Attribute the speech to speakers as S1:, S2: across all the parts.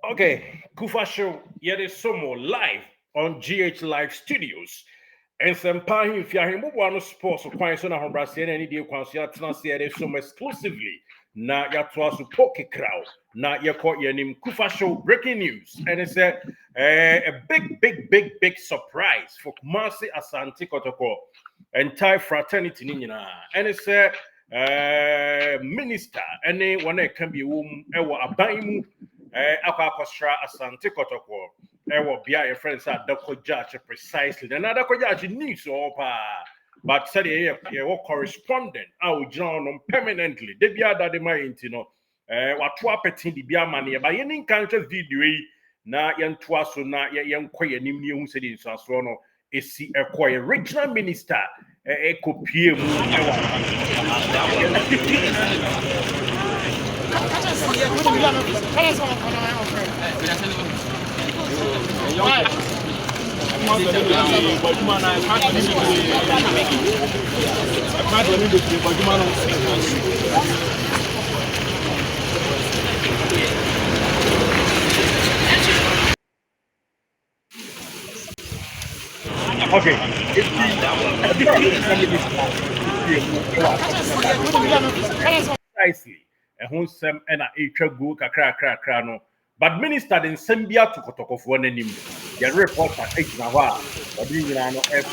S1: Okay, Kufa Show, yet is some more live on GH Live Studios. And some pine if you are one sports or quite on a Brasian any deal consider some exclusively. Na ya to poke crowd. Na ya caught your name Kufa Show breaking news. And it's a big surprise for Kumasi Asante Kotoko entire fraternity nina. And it's a minister any one can be ewa abaimu akwa Asante Kotoko ewo bia your friends Adako Jachie precisely and Adako Jachie needs all but said ye correspondent out John permanently de bia that the mind you know what petin di bia mane ba ye nin kan video yi na yen toa so na yen koye nim ne hu se di so no esi ekoye regional minister ekopie mu okay. Precisely. A whole sem and a go kakra no. But minister in Sembia to Kotoko for one name. The reporter takes now, but you know, as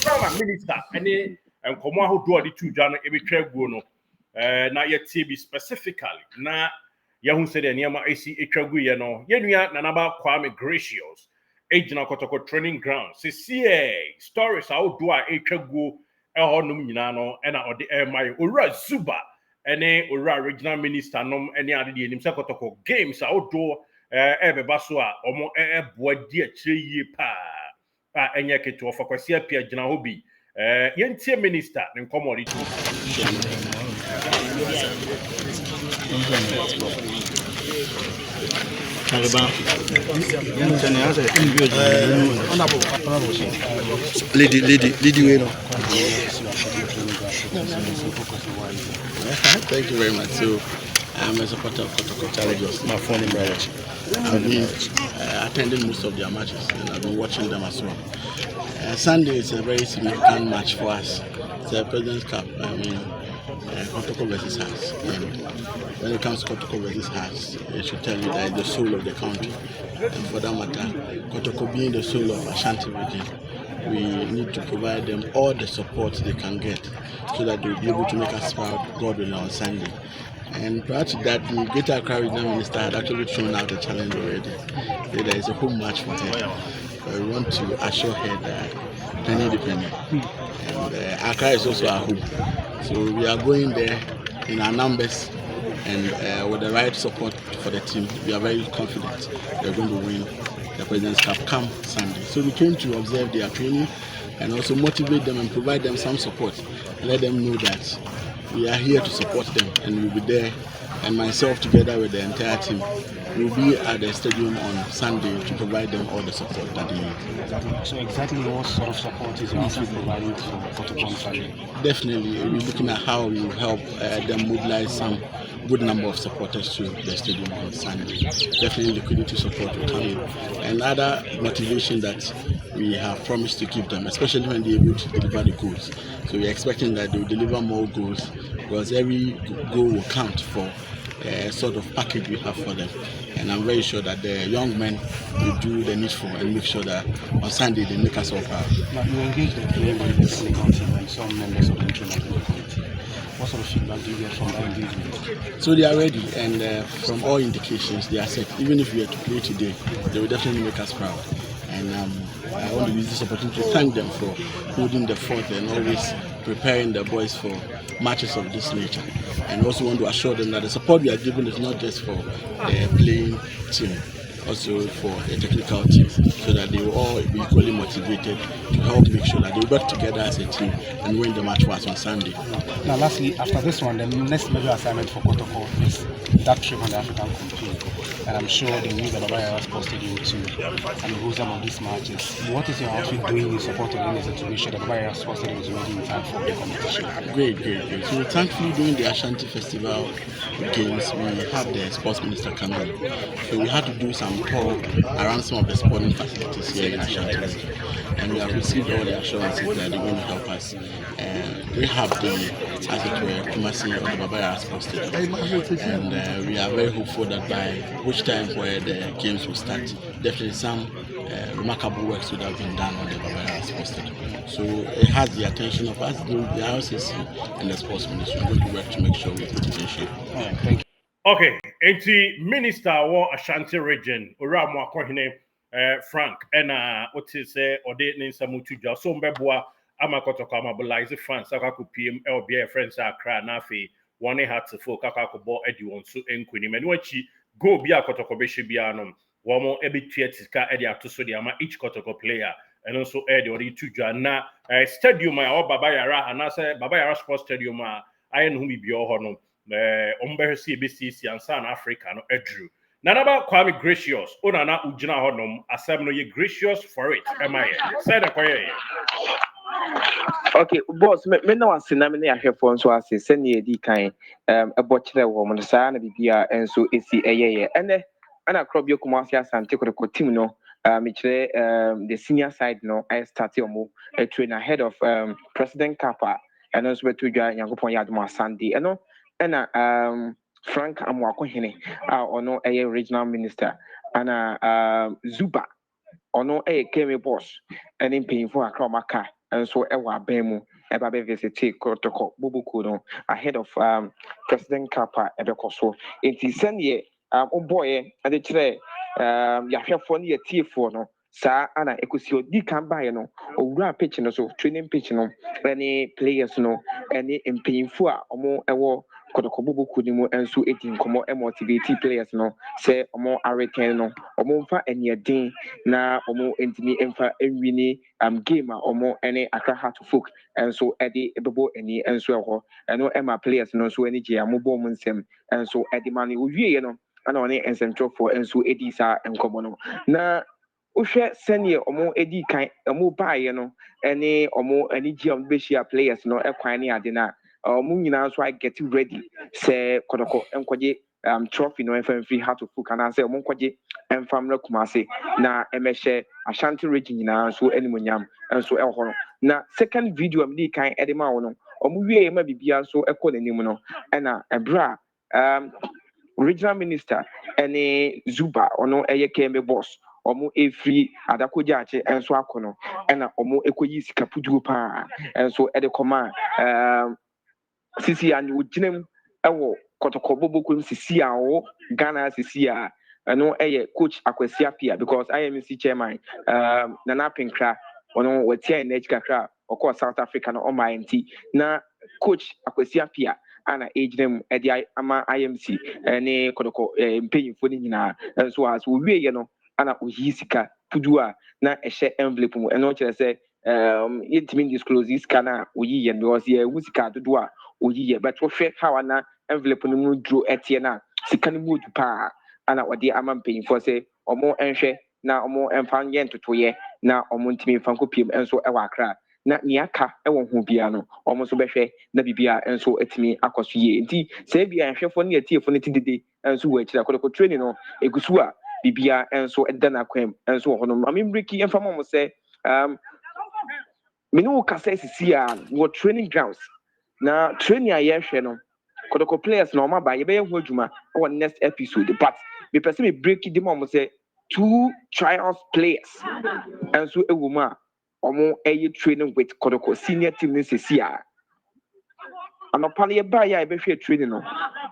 S1: far as minister, any and come on who do the two Jana every trail go no. Not yet TB specifically. Na Yahoo said, and Yama AC Etragu, you know, Yenuya Nanaba Kwame Gracious. Ejina Kotoko training ground. See stories how do I Etragu Ehonum Yinano and my Ura Zuba. Any regional minister nom any other the himself Kotoko games outdoor basoa omo boy die chire pa enye keto for kwase apia gina hobi yentie minister nkomo itu
S2: Lady way no. Thank you very much. So I'm a supporter of Kotoko Challenges. My phone in Jachie. I've been attending most of their matches and I've been watching them as well. Sunday is a very significant match for us. It's a President's Cup. I mean, Kotoko versus Hearts. And when it comes to Kotoko versus Hearts, it should tell you that it's the soul of the country. And for that matter, Kotoko being the soul of Ashanti region, we need to provide them all the support they can get so that they'll be able to make us proud God willing on Sunday. And prior to that, the Greater Accra Regional Minister had actually thrown out a challenge already. There is a home match for her. We want to assure her that penny the penny. And Accra is also our home. So we are going there in our numbers and with the right support for the team. We are very confident they're going to win the President's Cup come Sunday. So we came to observe their training and also motivate them and provide them some support. Let them know that we are here to support them and we'll be there. And myself together with the entire team will be at the stadium on Sunday to provide them all the support that they need.
S3: So exactly what sort of support is your team providing for Kotoko on Sunday?
S2: Definitely, we're looking at how we will help them mobilize some good number of supporters to the stadium on Sunday. Definitely liquidity support will come in. And other motivation that we have promised to give them, especially when they're able to deliver the goals. So we're expecting that they will deliver more goals because every goal will count for a sort of package we have for them. And I'm very sure that the young men will do the needful and make sure that on Sunday they make us all proud.
S3: Now, you engage the players in the technical team and some members of the international committee. What sort of feedback do you get from that engagement?
S2: So they are ready, and from all indications, they are set. Even if we are to play today, they will definitely make us proud. And I want to use this opportunity to thank them for holding the fort and always preparing the boys for matches of this nature. And also want to assure them that the support we are giving is not just for the playing team. also for the technical team, so that they will all be equally motivated to help make sure that they work together as a team and win the match for us on Sunday.
S3: Now, lastly, after this one, the next major assignment for Kotoko is that trip on the African campaign. And I'm sure they use the Babaya Sports Stadium to host some of these matches. What is your outfit doing in support of the to make sure the Babaya Sports Stadium is ready in time for the competition?
S2: Great. So thankfully during the Ashanti Festival games, we had the sports minister coming. So we had to do some talk around some of the sporting facilities here in Ashanti region. And we have received all the assurances that they're going to help us. We have the, as it were, Kumasi on the Babaya Sports Stadium. And we are very hopeful that by which time where the games will start, definitely some remarkable works would have been done on the Babaya Sports Stadium. So it has the attention of us, the RCC and the sports ministry. We're going to work to make sure we put it in shape.
S3: Thank you.
S1: Okay, enti Minister wa Ashanti region, Ora Mwakohine Frank, and what is Ode Ninsamutu Dwa, so mbeboa ama Kotoko mobilize funds, Akaku PM, LBA friends are cry nafi, one had to folk Akakubo Eddie on so enquini, and when she go be a Kotoko Beshibianum, one more every theatrica Eddie to so the ama each Kotoko player, and also Eddie or two Jana stadium or Babayara, and I say Babayara Sports Stadium, I know whom be your honor. Umbersi BCC and South Africa no edru. Nanaba Kwame gracious. Onana ujina honum asem no ye gracious for it. Am I? Say the choir.
S4: Okay, boss, me no ase na me na ahwefo nso ase se ne edi kan ebo kire wo mo sa na bibia enso esi eyeye. Ene ana krobio Kumasi Asante Kotoko team no me kire the senior side no I started omo train ahead of President Kappa and also betu dwa Yankopon Yadoma Sunday. Eno ena Frank Amwakohene ono regional minister ana Zuba ono keme boss ene mpanyinfo akra maka enso ewa abemu eba be visit Kotoko bubuku no ahead of President Kappa ebekoso enti sene boy ade kire yahwefo ne yetiefo no sa ana ekosi odi kan bae no owura pitch no so training pitch no any players no any mpanyinfo a omo ewo Kotoko bubuku ni mu enso edi nkomo motivate players no say omo areken no omo mfa eniedin na omo entimi emfa enwini game a omo ene Accra Heart Folk enso edi ebebo eni enso eho eno ema players no so eni je amobo mu nsem enso edi mani owie no ana one ensentro enso edi sa enkomo no na uhwe senior omo edi kan omo baaye no ene omo eni je omo behia players no ekwan ne ade na omo nyina so I get ready say Kotoko enkoje trophy no free Heart Folk and say omo enkoje enfamra Kumasi na emehye Ashanti region nyina so animonyam enso ehoro na second video am di kan edema wo no omo wie ma bibia so ekọ nanim no na ebra regional minister ene Zuba ono eye keme boss omo free Adako Jachie enso akono na omo ekoyi sika puduo pa enso ede koma sisi an woginem ewo Kotoko bobokum sisi a wo Ghana sisi a eno coach Akwesi Apia because IMC chairman Nana Pinkra ono wetia in kakra okọ South Africa no my NT na coach Akwesi Apia ana age them edi ama IMC ne Kotoko mpanyinfo ni nyina so as we ye no ana oyi sika pudua na ehye envelope mu eno kire say yetimi disclose this kana oyi ye because ye musika dodo a oyi ye but wo hwe how na envelope no mu draw etie na sika no mu pa ana wode ama mpanyinfo say omo enhwe na omo emfa nye ntotoye na omo ntimi mfa kopiem enso ewa Accra na niaka ewo ho bia no omo so behwe na bibia enso etimi akoso ye nti se bia enhwefo ne atiefo ne tidede enso wo akira Kotoko training no egusu a bibia enso eda na kwam enso ho no amembreki emfa mo se minu kasa sisi a wo training grounds na training a yehwe no Kotoko players na oma ba ye be ho adwuma o next episode but me person me break it dem say 2 trials players enso ewo a omo training with Kotoko senior team ni sisi a anopa ye ba ya e be hwe training no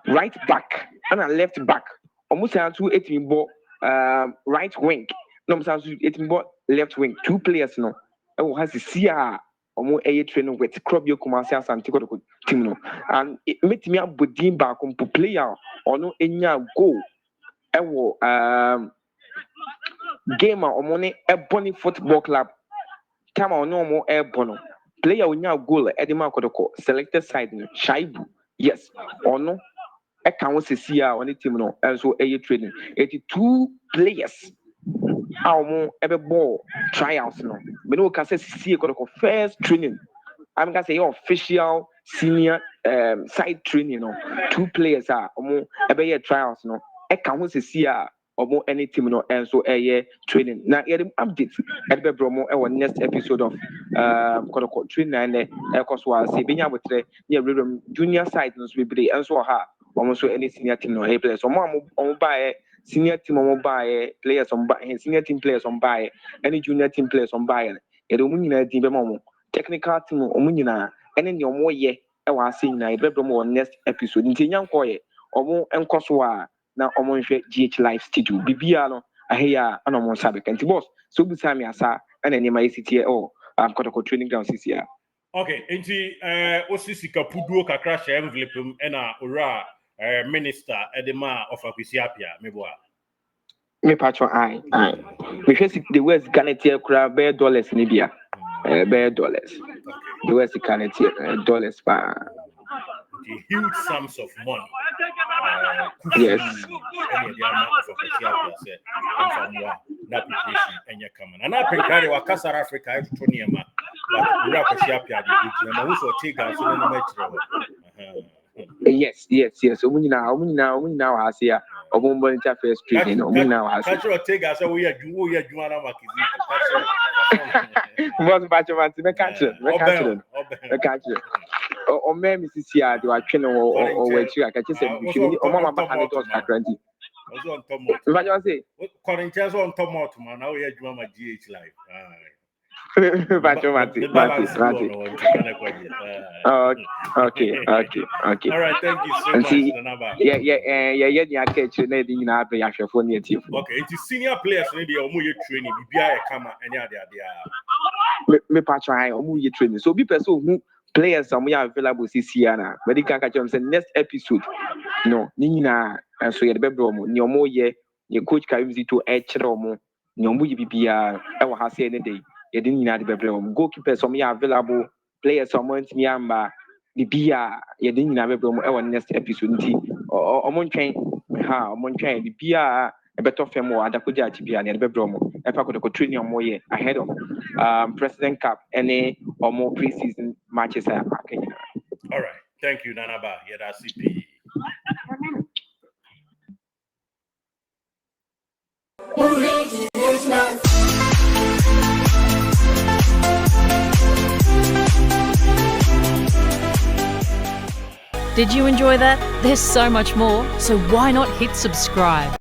S4: right back and left back omo say to etimi bo right wing no say to etimi bo left wing 2 players no ewo ha sisi a omo training with Krobio Kumasi Asante Kotoko team no and metimi abodin ba ko player ono enya goal ewo game a ɔmo ne ɛbɔ football club time a ɔno ɔmo ɛbɔ no player onya goal ɛde Kotoko selected side no Shaibu yes ɔno ɛka ho sisi a ɔne team no ɛnso ɛyɛ training 82 players a ɔmo ɛbɛbɔ trials no bɛne wo ka sɛ sisi Kotoko first training I'm gonna say official senior side training no 2 players a ɔmo ɛbɛyɛ trials no ɛka ho sisi a ɔmo any team no ɛnso ɛyɛ training na yɛde update ɛde bɛbrɛ ɔmo ɛwɔ next episode of Kotoko training na ɛkɔ so a sɛ ebenya abotrɛ ne ɛwuram junior side no so bebree ɛnso wɔ ha ɔmo nso ɛne senior team no ɛyɛ players ɔmo baayɛ senior team ɔmo baayɛ players ɔmo baayɛ senior team players ɔmo baayɛ ɛne junior team players ɔmo baayɛ yɛde ɔmo nyinaa din bɛma ɔmo technical team ɔmo nyinaa ɛne nea ɔmo yɛ ɛwɔ ase nyinaa yɛde bɛbrɛ ɔmo wɔ next episode nti nyankɔɔ yɛ ɔmo ɛnkɔ so a na ɔmo nhwɛ GH live studio bibia no ahɛyɛ a ana ɔmo nsa bɛka nti boss so obusa me asa ɛna nneɛma yɛ sitiɛ Kotoko training ground sisi a
S1: okay nti osisi kapuduo kakra hyɛ envelope mu ɛna owura minister edema of Akwesi Apia meboa
S4: me patron ai me hwɛ the west Ghana kura $100 ne bia $100 the west Ghana dollars pa
S1: the huge sums of money
S4: yes
S1: and I think carry wa South Africa to niema but owura Akwesi Apia the na wo so take so no match
S4: yes ɔmo nyinaa wɔ ase a ɔmo monitor first training ɔmo nyinaa wɔ ase
S1: catch take as we are adwuma na makisi
S4: boss batchman me catch ɔmɛ mi sisi a de watwe no wɔ akyi aka kyɛ sɛ bihwɛ ɔmo ama papa ne dɔs kakra nti
S1: ɔso on top mot
S4: mbajo say
S1: kɔrinkyɛn so on top mot man na wo yɛ adwuma ma GH live
S4: batchman okay
S1: all right thank you so much Nanaba
S4: yeah ni aka kyerɛ na ɛde nyinaa abɛ ahwɛfo ne atiefo
S1: okay it's senior players ne dey ɔmo yɛ training bibia yɛ kama ɛne ade
S4: me patron ɔmo yɛ training so obi pɛ sɛ ohu players ɔmo yɛ available sisi ana but kan ka kyerɛ sɛ next episode no ne nyinaa so yɛde bɛbrɛ ɔmo ne ɔmo yɛ ne coach Karim Zito ɛkyerɛ ɔmo ne ɔmo yɛ bibia ɛwɔ ha sɛ ne dey yɛde nyinaa de bɛbrɛ ɔmo goalkeepers ɔmo yɛ available players ɔmo ntumi amba bibia yɛde nyinaa bɛbrɛ ɔmo ɛwɔ next episode nti ɔmo ntwɛn bibia ɛbɛtɔ fam wɔ Adako Jachie bia ne yɛde bɛbrɛ ɔmo ɛfa Kotoko training ɔmo yɛ ahead of President Cup ɛne ɔmo pre-season matches a aka nyinaa.
S1: All right, thank you Nanaba yɛda CP.
S5: Did you enjoy that? There's so much more, so why not hit subscribe?